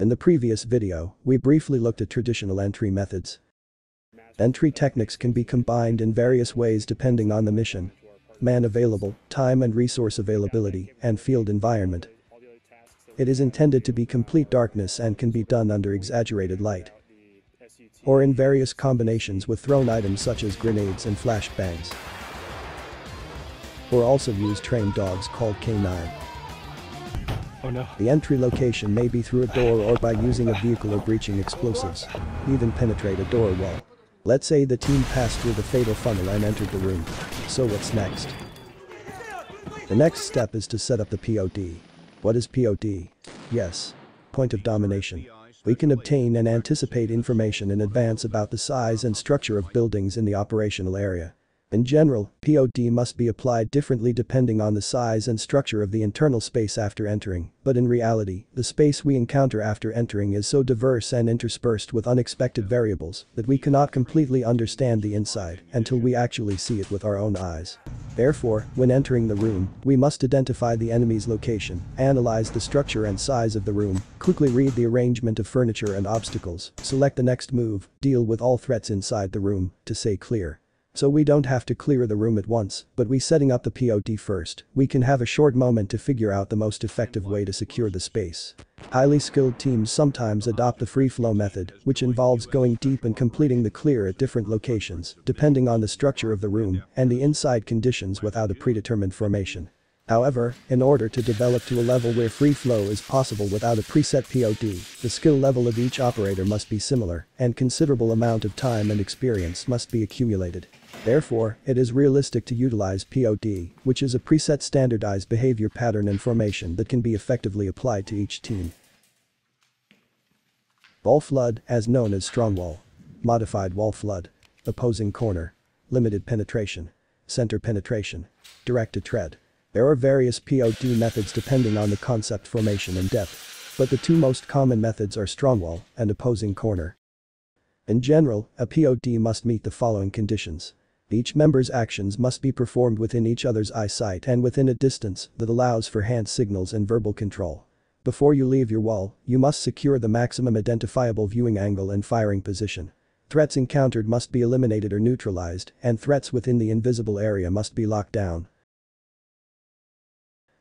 In the previous video, we briefly looked at traditional entry methods. Entry techniques can be combined in various ways depending on the mission, man available, time and resource availability, and field environment. It is intended to be complete darkness and can be done under exaggerated light, or in various combinations with thrown items such as grenades and flashbangs. Or also use trained dogs called K9. Oh no. The entry location may be through a door or by using a vehicle or breaching explosives. Even penetrate a door wall. Let's say the team passed through the fatal funnel and entered the room. So what's next? The next step is to set up the POD. What is POD? Yes. Point of domination. We can obtain and anticipate information in advance about the size and structure of buildings in the operational area. In general, POD must be applied differently depending on the size and structure of the internal space after entering, but in reality, the space we encounter after entering is so diverse and interspersed with unexpected variables that we cannot completely understand the inside until we actually see it with our own eyes. Therefore, when entering the room, we must identify the enemy's location, analyze the structure and size of the room, quickly read the arrangement of furniture and obstacles, select the next move, deal with all threats inside the room, to say clear. So we don't have to clear the room at once, but we setting up the POD first, we can have a short moment to figure out the most effective way to secure the space. Highly skilled teams sometimes adopt the free flow method, which involves going deep and completing the clear at different locations, depending on the structure of the room and the inside conditions without a predetermined formation. However, in order to develop to a level where free flow is possible without a preset POD, the skill level of each operator must be similar, and considerable amount of time and experience must be accumulated. Therefore, it is realistic to utilize POD, which is a preset standardized behavior pattern and formation that can be effectively applied to each team. Wall flood, as known as strong wall. Modified wall flood. Opposing corner. Limited penetration. Center penetration. Directed tread. There are various POD methods depending on the concept formation and depth, but the two most common methods are strong wall and opposing corner. In general, a POD must meet the following conditions. Each member's actions must be performed within each other's eyesight and within a distance that allows for hand signals and verbal control. Before you leave your wall, you must secure the maximum identifiable viewing angle and firing position. Threats encountered must be eliminated or neutralized, and threats within the invisible area must be locked down.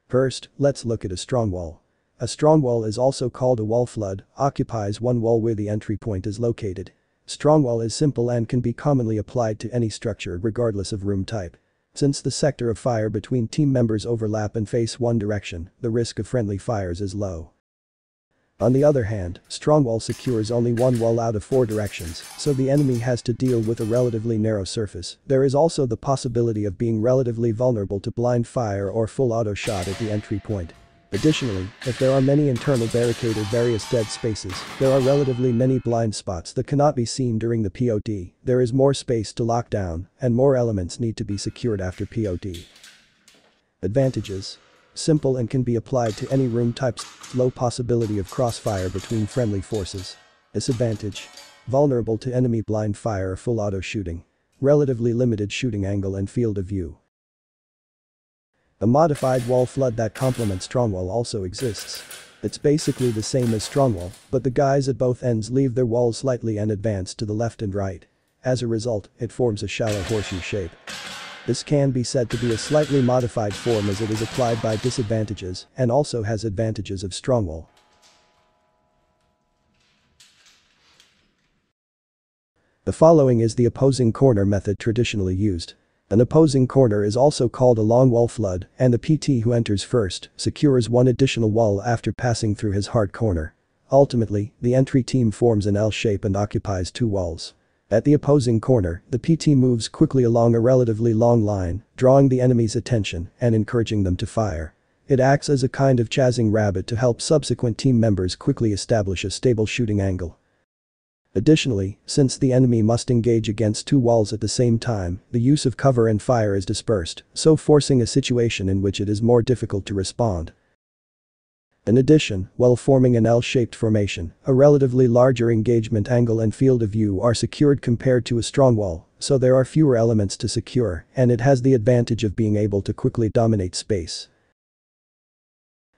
First, let's look at a strong wall. A strong wall is also called a wall flood, occupies one wall where the entry point is located. Strong wall is simple and can be commonly applied to any structure regardless of room type. Since the sector of fire between team members overlap and face one direction, the risk of friendly fires is low. On the other hand, strong wall secures only one wall out of 4 directions, so the enemy has to deal with a relatively narrow surface. There is also the possibility of being relatively vulnerable to blind fire or full auto shot at the entry point. Additionally, if there are many internal barricaded various dead spaces, there are relatively many blind spots that cannot be seen during the POD, there is more space to lock down, and more elements need to be secured after POD. Advantages. Simple and can be applied to any room types, low possibility of crossfire between friendly forces. Disadvantage. Vulnerable to enemy blind fire or full auto shooting. Relatively limited shooting angle and field of view. A modified wall flood that complements strongwall also exists. It's basically the same as strongwall, but the guys at both ends leave their walls slightly and advance to the left and right. As a result, it forms a shallow horseshoe shape. This can be said to be a slightly modified form as it is applied by disadvantages and also has advantages of strongwall. The following is the opposing corner method traditionally used. An opposing corner is also called a long wall flood, and the PT who enters first secures one additional wall after passing through his hard corner. Ultimately, the entry team forms an L shape and occupies 2 walls. At the opposing corner, the PT moves quickly along a relatively long line, drawing the enemy's attention and encouraging them to fire. It acts as a kind of chasing rabbit to help subsequent team members quickly establish a stable shooting angle. Additionally, since the enemy must engage against 2 walls at the same time, the use of cover and fire is dispersed, so forcing a situation in which it is more difficult to respond. In addition, while forming an L-shaped formation, a relatively larger engagement angle and field of view are secured compared to a strong wall, so there are fewer elements to secure, and it has the advantage of being able to quickly dominate space.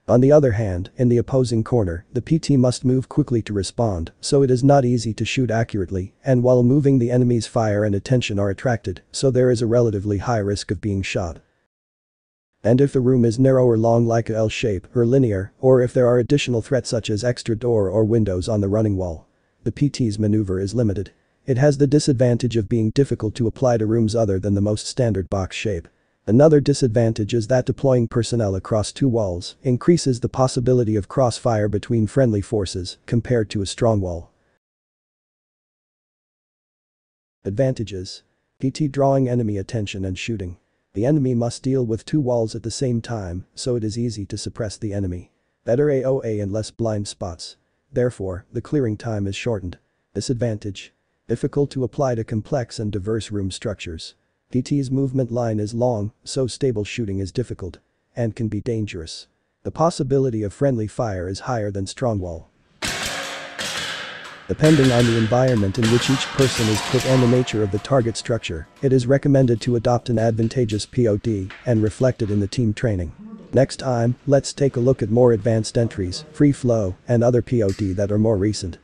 On the other hand, in the opposing corner, the PT must move quickly to respond, so it is not easy to shoot accurately, and while moving the enemy's fire and attention are attracted, so there is a relatively high risk of being shot. And if the room is narrow or long like a L shape or linear, or if there are additional threats such as extra door or windows on the running wall, the PT's maneuver is limited. It has the disadvantage of being difficult to apply to rooms other than the most standard box shape. Another disadvantage is that deploying personnel across two walls increases the possibility of crossfire between friendly forces compared to a strong wall. Advantages. PT drawing enemy attention and shooting. The enemy must deal with two walls at the same time, so it is easy to suppress the enemy. Better AOA and less blind spots. Therefore, the clearing time is shortened. Disadvantage. Difficult to apply to complex and diverse room structures. PT's movement line is long, so stable shooting is difficult. And can be dangerous. The possibility of friendly fire is higher than strong wall. Depending on the environment in which each person is put and the nature of the target structure, it is recommended to adopt an advantageous POD and reflect it in the team training. Next time, let's take a look at more advanced entries, free flow, and other POD that are more recent.